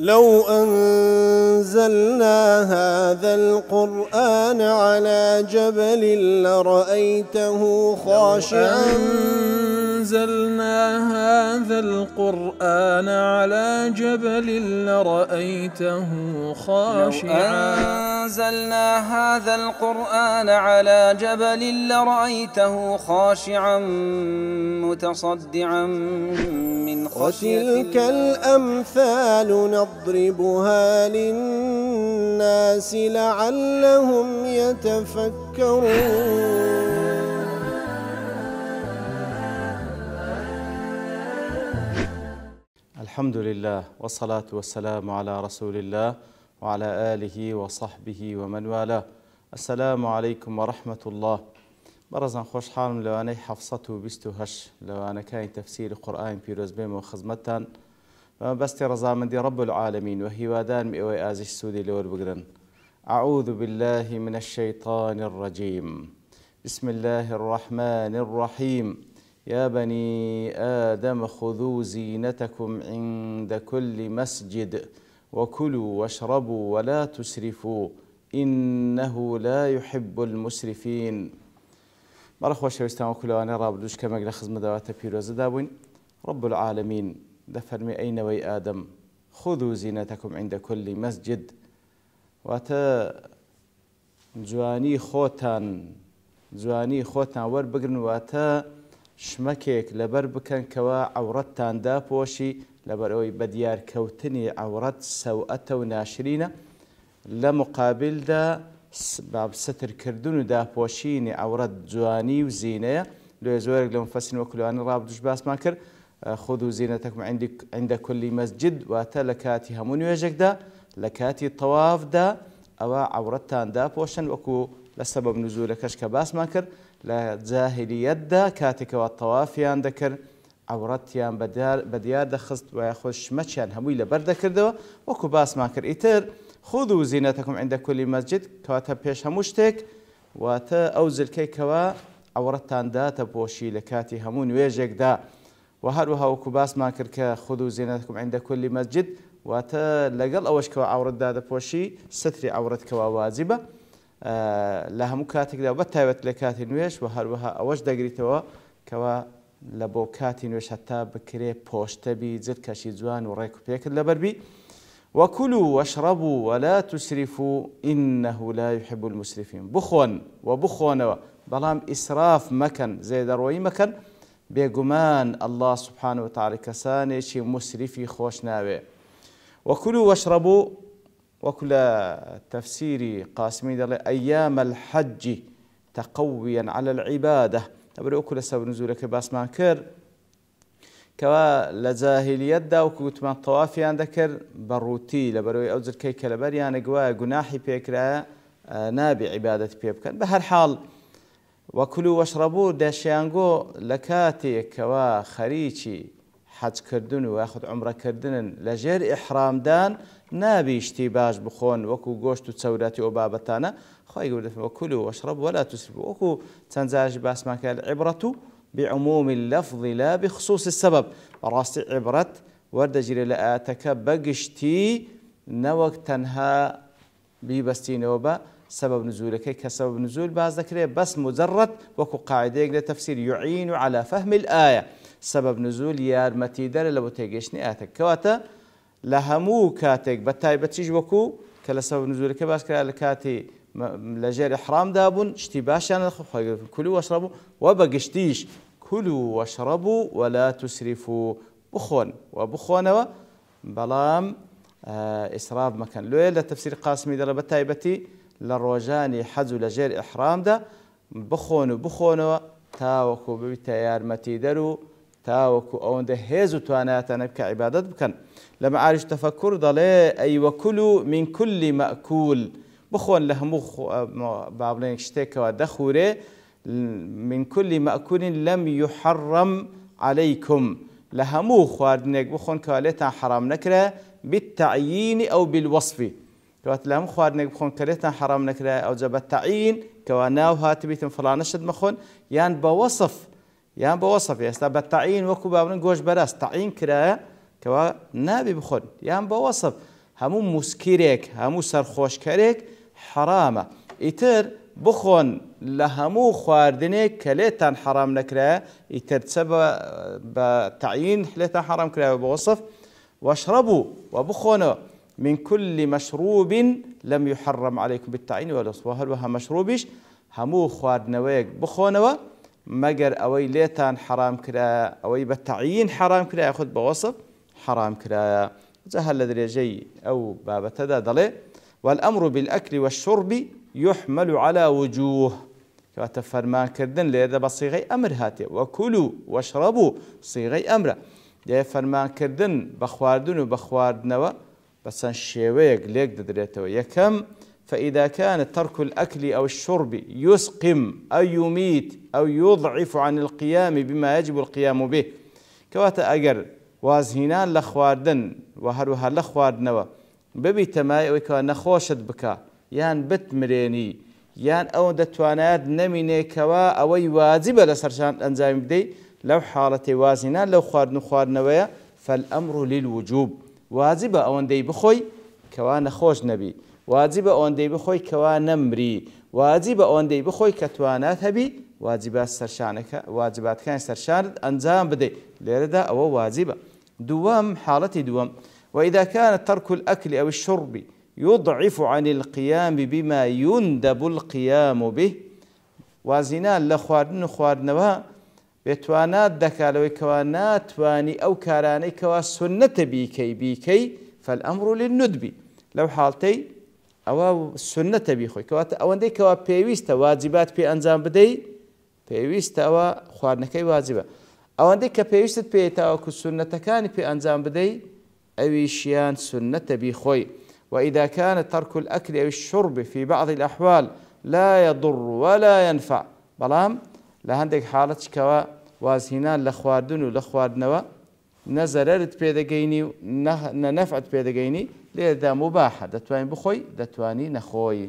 لو أنزلنا هذا القرآن على جبل لرأيته خاشعا أنزلنا هذا القرآن على جبل لرأيته خاشعا لو أنزلنا هذا القرآن على جبل لرأيته خاشعا متصدعا من خشية الله. وتلك الأمثال نضربها للناس لعلهم يتفكرون. الحمد لله والصلاة والسلام على رسول الله وعلى آله وصحبه ومن والاه. السلام عليكم ورحمة الله. برزان خوش حالم لواني حفصة وبستوهش لوانا كاين تفسير قرآن بيروز بيم وخزمتان بستي رزامندي رب العالمين وهي وادان مئوي آزش سودي لور بقرن. أعوذ بالله من الشيطان الرجيم. بسم الله الرحمن الرحيم. يا بني آدم خذوا زينتكم عند كل مسجد وكلوا واشربوا ولا تسرفوا إنه لا يحب المسرفين. مرخوا شويستان وكلواني رابدوش كما قل خزم دوات بيروز دابوين. رب العالمين دفرمي أين وي آدم خذوا زينتكم عند كل مسجد واتا جواني خوتان وربقرن واتا شمكێک لەبەر بکەن کەوا عەورەتتان داپۆشی لەبەر ئەوەی بەدیار کەوتنی عەورەت سەوئەتە و ناشرینە لە مقابلدا سترکردن و داپۆشینی عەورەت جوانی و زینەیە. لێ زۆرێک لە مفەسرین وەکولوانی ڕابردوش باسمان کرد خذوا زینەتەکم عند كل مسجد واتە لە کاتی هەموو نوێژێکدا لە کاتی تەوافدا ئەوە عەورەتتان داپۆشن وەکو لە سەبەب نزولەکەش کە باسمان کرد لە جاهلیەتدا کاتێکەوە تەوافیان دەکرد عەورەتیان بەدیار دەخست و یاخۆ شمەچیان هەمووی لەبەر دەکردەوە وەکو باسمان کرد. ئیتر خذوا زینەتەکم عند كل مسجد کەواتە پێش هەموو شتێک واتە ئەو زلکەی کەوا عەورەتتان داتەپۆشی لە کاتی هەموو نوێژێکدا و هەروەها وەکو باسمان کرد کە خذوا زینەتەکم عند كل مسجد واتە لەگەڵ ئەوەش کەوا عەورەت دادەپۆشی ستری عەورەت کەوا واجبە لە هەموو کاتێکدا بەتایبەت لە کاتی نوێژ و هەروەها ئەوەش دەگریتەوە کەوا لە بۆ کاتی نوێژ هەتا بکرێ پۆشتەبی جلکەشی جوان و ڕێک و پێکرد لەبەربی. وكلوا واشربوا ولا تسرفوا إنه لا يحب المسرفين. بخون وبخونوا بەڵام ئیسراف مەکەن زێدەڕۆیی مەکەن بێگومان الله سبحانه وتعالى کەسانێکی مسرفی خۆش ناوێ. وكلوا واشربوا وكل تفسير قاسمي دل أيام الحج تقويا على العبادة تبرئ وكل سبب نزولك باسمان كر كوا لجاهلية دا وكتمان طوافيان ذكر بروتي لبروي أوزر كي كلبريان جوا جناحي بيكرا نابي عبادة بيبكن بهر حال. وكلوا واشربوا داشيانجو لكاتي كوا خريجي حج كردن وياخذ عمره كردن لجير إحرام دان نابي شتي باش بخون وكو گۆشت و چەورەتی ئەو بابەتانە خۆی گەورە وكلوا واشربوا ولا تسرفوا وكو چەند باسمان کرد العبرة بعموم اللفظ لا بخصوص السبب. بەڕاستی عبرەت وەردەگیرێت لە ئاەتەکە بەگشتی نەوەک تەنها بیبەستینەوە بە سبب نزولەکەی کە سبب نزول باز دەکرێت بەس مجرد وەکو قاعدەیەک لە تەفسیر يعين على فهم الآية. سبب نزول یارمەتیدەرە لە بۆ تێگەیشتنی ئاەتەکە کەواتە لە هەموو کاتێک بەتایبەتیش وەکو کە لە سەبەب نزولەکە باس کرا لە کاتی لەژێر ئیحرامدا بوون شتی باشیان كلوا واشربوا وبەگشتیش كلوا واشربوا ولا تسرفوا بخۆن و بخۆنەوە بەڵام ئیسراف مەکەن. لێ لە تەفسیر قاسمی دەڵێ بەتایبەتی لە ڕۆژانی حەج و لەژێر ئیحرامدا بخۆن و بخۆنەوە تاوەکو ببیتە یارمەتیدەر و تاوەکو ئەوەندە هێز و توانایەتانە بکە عیبادەت بکەن. لە مەعارج تەفەکوور دەڵێ ئەی وەکولوا من كل مەئکول بخۆن لە هەموو با بڵێن شتێکەوە دەخورێ من كل مەئکول لەم يحرم عليكم لە هەموو خواردنێک بخۆن کەوا لێتان حرام نەکرا بالتعیین ئەو بالوەصف کەواتە لە هەموو خواردنێک بخۆن کە لێتان حرام نەکرا ئەوجا بەتەعیین کەوا ناو هاتبیتن فڵانەشت مەخۆن یان بە وەصف ئێستا بەتەعیین وەکو با بڵێن گۆشت بەراست تەعیین کرایە کەوا نابێ بخۆن یان بە وەسف هەموو موسکیرێک هەموو سەرخۆشکەرێک حرامە ئیتر بخۆن لە هەموو خواردنێک کە لێتان حرام نەکرایە ئیتر چە بە تعیین لێتان حرام کرایەوە بە وەسف واشربوا وبخونوا من كل مشروب لم يحرم عليكم بالتعيين والوصف وهروها مشروبش همو خواردنەوەیەک بخۆنەوە مەگەر ئەوەی لێتان حرام کرایە ئەوەی بە تعیین حرام کرایە خود بە وەسف حرام کرایە جا هەر لە درێژەی ئەو بابەتەدا دەڵێ والأمر بالأكل والشرب يحمل على وجوه کەواتە فەرمانکردن لێرە بە صیغەی ئەمر هاتێ وەکولوا واشربوا صیغەی ئەمرە دێ فەرمانکردن بە خواردن و بە خواردنەوە بە چەند شێوەیەک لێک دەدرێتەوە یەکەم فإذا كان ترك الأكل أو الشرب يسقم أو يميت أو يضعف عن القيام بما يجب القيام به كواتا أجر وازهنان لخواردن وهروها لخواردنوا ببي تماي ويكوا نخوشت بكا يان بتمريني يان أو دتوانات نميني كوا أوي واجب لسرشان أنزايم بدي لو حالة وازهنان لو خواردنوا فالأمر للوجوب واجب أو دي بخوي كوا نخوش نبي واجب ئەوەندەی بخۆی کەوا نەمری واجب ئەوەندەی بخۆی کە توانات هەبی واجبات سەرشانەکە واجباتەکانی سەرشانت ئەنجام بدەیت لێرەدا ئەوە واجبە دووەم حاڵەتی دووەم وإذا كان ترك الأكل أو الشرب يضعف عن القيام بما يندب القيام به وازینان لە خواردن و خواردنەوە بێتوانات دەکالەوەی کەوا ناتوانی ئەو کارانەی کەوا سنەتە بیکەی فالأمر للندب لەو حاڵتەی ئەوە سنەتە بیخۆی کەواتە ئەوەندەی کەوا پێویستە واجبات پێ ئەنجام بدەی پێویستە ئەوە خواردنەکەی واجبە ئەوەندەی کە پێویستت پێیتاوەکو سنەتەکانی پێ ئەنجام بدەی ئەویشیان سنەتە بیخۆی وإذا كان ترك الأكل أو الشرب في بعض الأحوال لا يضر ولا ينفع بەڵام لە هەندێک حاڵەت کەوا وازهینان لە خواردن و لە خواردنەوە نەزەرەرت پێدەگەینی و نەنەفعت پێدەگەینی لێرەدا مباحە دەتوانین بخۆی دەتوانی نەخۆی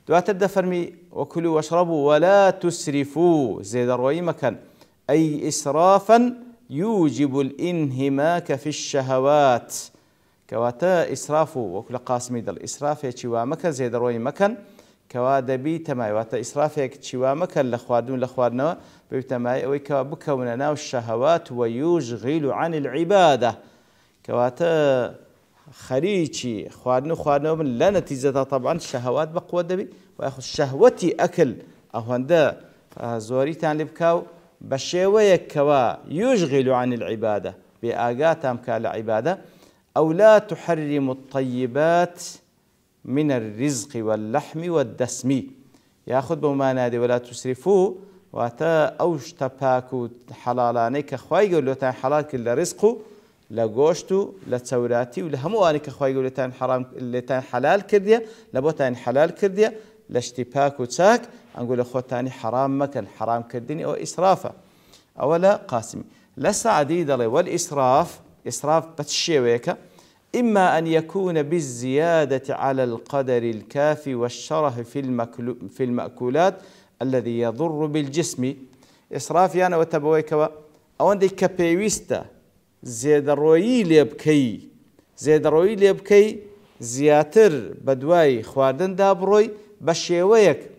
دواتر دەفەرمی وكلوا واشربوا ولا تسرفوا زێدەڕۆیی مەکەن أي إسرافا يوجب الانهماك في الشهوات كواتا إسراف وكل قاسمي دل إسراف يتشوا مكان زێدەڕۆیی مەکەن کەوا دەبی تەمای واتە ئیسرافێک چیوا مەکەن لە خواردن لە خواردنەوە بەبی تەمای ئەوەی کەوا بکەونە ناو الشەهەوات ويشغل عن العبادة کەواتە خەریکی خواردن و خواردنەوە بن لە نەتیجەدا طبعا شەهەوات بەقوە دەبی و شەهوەتی ئەکل ئەوەندە زۆریتان لێ بکاو بە شێوەیەک کەوا يشغل عن العبادة بێ ئاگاتان بکا لە عیبادە أو لا تحرم الطيبات من الرزق واللحم والدسم ياخذ بمعنى ولا تسرفوا واتا اوش تباكو حلالاني كخواي قولتان حلال كل رزق لا غوشتو لا توراتي ولا همواني كخواي قولتان حرام لتان حلال كرديا لبوتان حلال كرديا لاشتباكو تاك نقول اخوتاني حرام مكان حرام كردني او اسرافه اولا قاسم لسا عديد والاسراف اسراف بتشيويكا إما أن يكون بالزيادة على القدر الكافي والشره في المأكولات الذي يضر بالجسم إسراف يعني وتبويكوا أو عندك كبيويستا زيدروي ليبكي زياتر بدواي خواردن دابروي بشيويك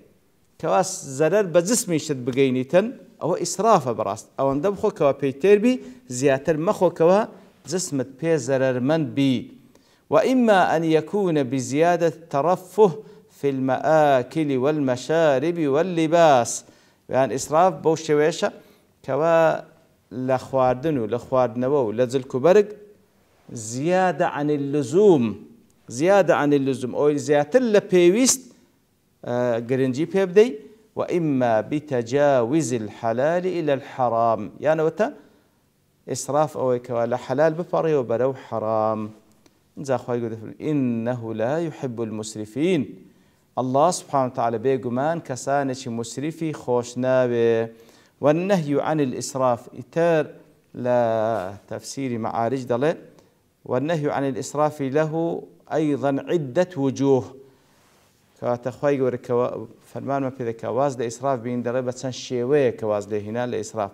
كواس زرر بجسمي شد بقينيتن أو إسراف براست أو عندهم خو كوا بيتربي زياتر مخو كوا جسمت بي زرر من بي وإما أن يكون بزيادة الترفه في المآكل والمشارب واللباس يعني إسراف بوشويشة كوا لخواردن ولخواردنو لزلكو برق زيادة عن اللزوم أو زيادة لبيويست قرنجي بيبدي وإما بتجاوز الحلال إلى الحرام يعني وتا إسراف أو كوالا حلال بفري وبرو حرام إنه لا يحب المسرفين الله سبحانه وتعالى بيقمان كسانش مسرفي خوشنابه والنهي عن الإسراف إتار لا تفسير معارج دله والنهي عن الإسراف له أيضا عدة وجوه كاتخوي ورك فرمان ما في كواز لإسراف بين دربة شيوية كواز له هنا لإسراف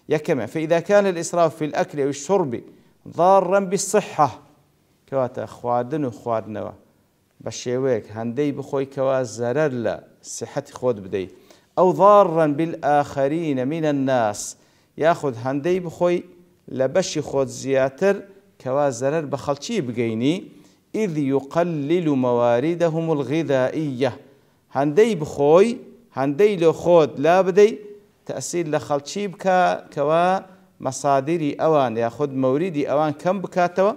يكمل فإذا كان الإسراف في الأكل أو الشرب ضارا بالصحة كواتا خواردن و خواردنەوە بە شێوەیەک هەندەی بخۆی کەوا زەرەر لە صحەتی خۆت بدەیت ئەو ضارا بالآخرین من الناس یاخود هەندەی بخۆی لە بەشی خۆت زیاتر کەوا زەرەر بە خەڵکی بگەینی إذ يقلل مواردهم الغذائية هەندەی بخۆی هەندەی لە خۆت لا بدەی تأثیر لە خەڵکی بکە کەوا مەصادری ئەوان یاخود مەوریدی ئەوان کەم بکاتەوە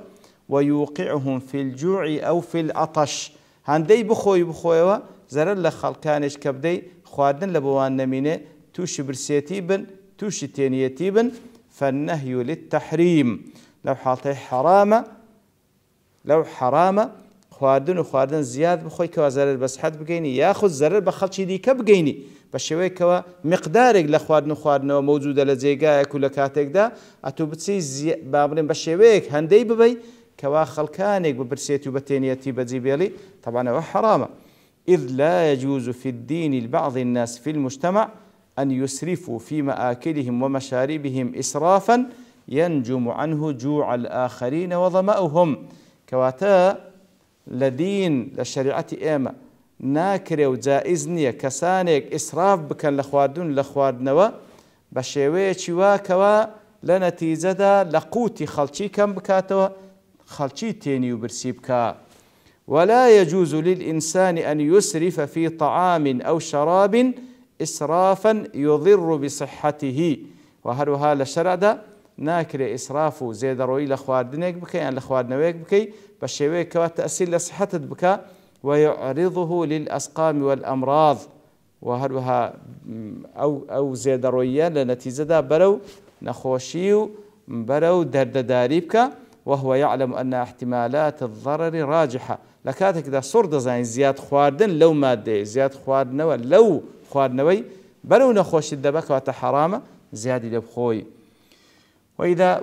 ويوقعهم في الجوع أو في العطش هەندەی بخۆیەوە زەرەر لە خەڵکانێش کە بدەی خواردن لە بۆوان نەمینێ تووشی برسێتی بن تووشی تێنیەتی بن فالنهي للتحريم لو حاڵتەی حرامە خواردن و خواردن زیاد بخۆی کەوا زەرەر بە سەحەت بگەینی یاخود زەرەر بە خەڵکی دیکە بگەینی بە شێوەیە کەوا مقدارێک لە خواردن و خواردنەوە مەوجودە لە جێگایەک و لە کاتێکدا ئەتوو بچی با بڵێن بە شێوەیەک هەندەی ببەی كوا خلقانك ببرسيتي وبتينيتي بزيبيلي طبعا هو حرام إذ لا يجوز في الدين لبعض الناس في المجتمع أن يسرفوا في مآكلهم ومشاربهم إسرافا ينجم عنه جوع الآخرين وظمأهم كواتا لدين لشريعة إيما ناكري وجائزنية كسانك إسراف بكن لخواردون لخواردنوا بشيوية شوا كوا لنتيجة لقوتي خلشي كم بكاتوا خلشي تيني وبرسيبكا ولا يجوز للإنسان أن يسرف في طعام أو شراب إسرافا يضر بصحته وهروها لشرع دا ناكري إسرافه زيد روي لخواردنك بكي يعني لخواردنويك بكي بشيوية كوا تأثير لصحتك بكا ويعرضه للأسقام والأمراض وهروها أو زيد رويا لنتيجة دا برو نخوشيو برو دردداري بكا وهو يعلم أن احتمالات الضرر راجحة لكاتك دا صرد زين زياد خواردن لو مادة زياد خواردنوا لو خواردنوي برو نخوش الدبك وتحرام زياد لبخوي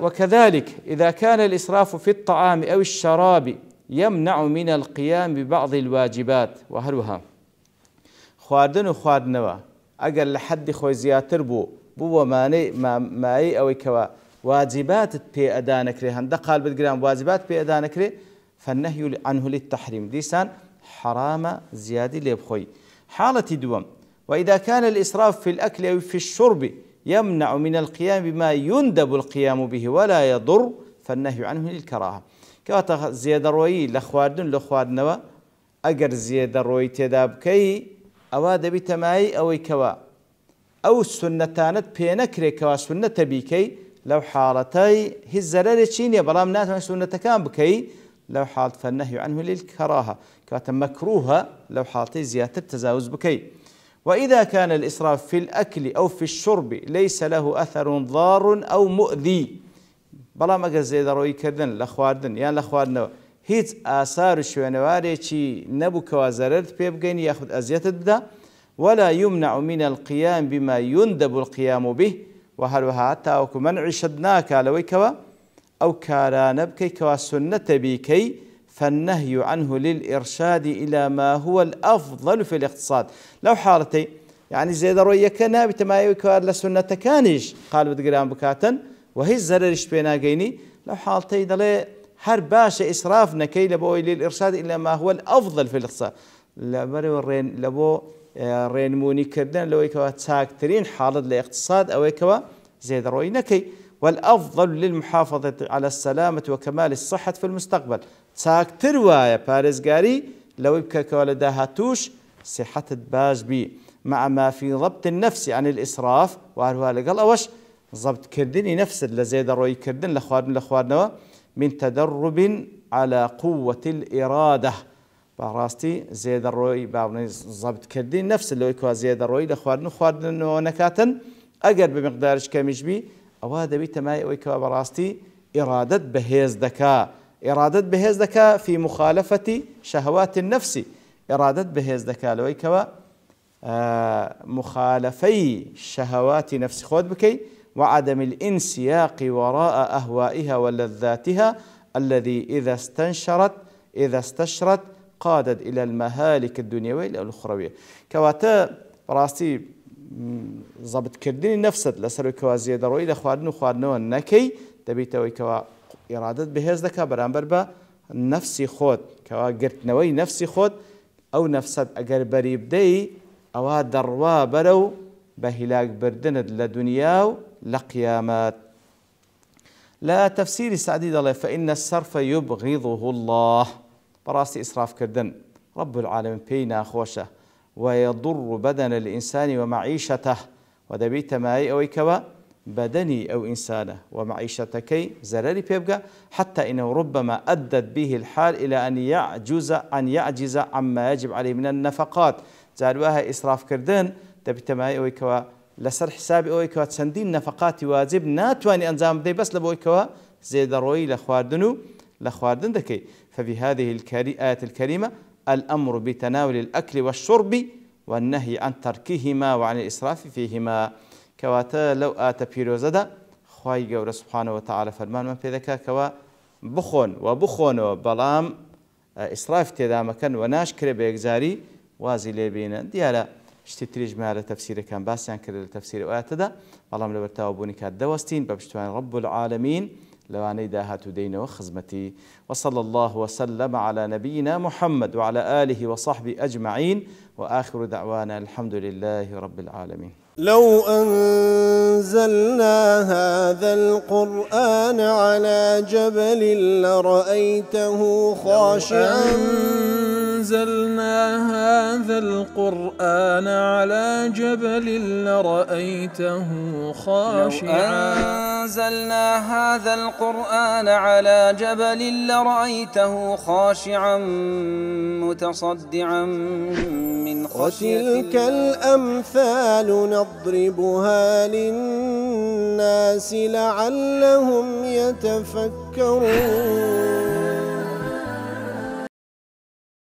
وكذلك إذا كان الإسراف في الطعام أو الشراب يمنع من القيام ببعض الواجبات وهروها خواردن وخواردنوا أقل لحد خوي زياتر بو ماي أو كوا واجبات بي أدانكري هندا قال بدقرام واجبات بي أدانكري فالنهي عنه للتحريم ديسان حرام زيادة لبخوي حالة دوم وإذا كان الإسراف في الأكل أو في الشرب يمنع من القيام بما يندب القيام به ولا يضر فالنهي عنه للكراهة كواتا زيادة روي لخواردن لخواردنوا أجر زيادة روي تدابكي أواد بتماي أو كوا أو السنتانت بينكري كوا سنة بيكي لو حالتي هزرر تشيني بلام ناتهم سنة كان بكي لو حالت فالنهي عنه للكراهة كواتا مكروهة لو حالتي زيادة تزاوز بكي وإذا كان الإسراف في الأكل أو في الشرب ليس له أثر ضار أو مؤذي بلا ما زيد روي كردن لخواردن يعني لخواردن هيت آثار شوانواري شي نبو كوازررت بيبقين ياخذ أزيت الدا ولا يمنع من القيام بما يندب القيام به وهلوها حتى أو منع شدناك لوي كوا أو كاران بكي كوا سنة بكي فالنهي عنه للإرشاد إلى ما هو الأفضل في الاقتصاد لو حالتي يعني زيد روي كنا بتمايو كوار لسنة كانيش قال بدقرام بكاتا وهي الزررش بينا قيني لو حالتي دلي هر باشا إسراف نكي لبوي للإرشاد إلى ما هو الأفضل في الاقتصاد لبو رينموني كردن لو يكوا تاكترين حالة الاقتصاد أو يكوا زيد روي نكي والأفضل للمحافظة على السلامة وكمال الصحة في المستقبل تاكتر وايا بارزقاري لو يبكى كوالدا هاتوش صحة باش بي مع ما في ضبط النفس عن الإسراف وهو لقال أوش ضبط كردني نفس لزيد روي كردن لخوارنا من تدرب على قوة الإرادة براستي زيد الروي بعض ضبط كردني نفس اللي يكوا زيد الروي لخوارنا ونكاتا أقرب بمقدارش كمش بي أو هذا بيت ما يكوا براستي إرادة بهيز ذكاء إرادة بهيز ذكاء في مخالفة شهوات النفس إرادة بهيز ذكاء لو يكوا مخالفي شهوات نفس خود بكي وعدم الانسياق وراء أهوائها ولذاتها الذي إذا استشرت قادت إلى المهالك الدنيوية والأخروية كواتا براستي ضبط كردني نفسد لسر كوا زيادة روي لخوارن وخوارنو النكي دبيتا ويكوا ئیرادت بەهێز دەکا بەرامبەر بە نەفسی خۆت کەوا گرتنەوەی نەفسی خۆت ئەو نەفسەت ئەگەر بەری بدەی ئەوە دەڕوا بەرەو بە هیلاکبردنت لە دنیا و لە قیامەت. لا تفسيري سعدي دڵێ فإن الصرف يبغضه الله بەڕاستی ئیسرافکردن رب العالمین پێی ناخۆشە ويضر بدن الإنسان ومعيشته ودەبێت تەمایی ئەوەی کەوە بدني أو إنسانه ومعيشتكي زرري بيبقى حتى إنه ربما أدت به الحال إلى أن يعجز عما يجب عليه من النفقات زارواها إسراف كردن دەبێت تەمایی ئەوەی کەوە لەسەر حسابی ئەوەی کەوە چەندین نەفقاتی واجب ناتواني ئەنجام بدەی بەس لە بۆی کەوە زێدەڕۆیی لە خواردن دەکەی. ففي هذه الآية الكريمة الأمر بتناول الأكل والشرب والنهي عن تركهما وعن الإسراف فيهما. كواتا لو آتە پیرۆزەدا خوای گەورە سبحانه وتعالى فەرمانمان پێ دەکا کەوا بخۆن و بخۆنەوە بەڵام ئیسراف تێدا مەکەن و ناشکرێ بە یەکجاری وازی لێبینن. دیارە شتی تریژمان لە تەفسیرەکان باسییان کرد لە تەفسیر ئاەتەدا بەڵام لە بەرتاوبوونی کات دەوەستین بە پشتیوانی رب العالمین لەوانەی داهاتوو دەینەوە خزمەتی. وصلى الله وسلم على نبينا محمد وعلى آله وصحبه أجمعين وآخر دعوانا الحمد لله رب العالمين. لو أنزلنا هذا القرآن على جبل لرأيته خاشعا أنزلنا هذا القرآن على جبل لرأيته خاشعا أنزلنا هذا القرآن على جبل لرأيته خاشعا متصدعا من خشية الله. وتلك الأمثال نضربها للناس لعلهم يتفكرون.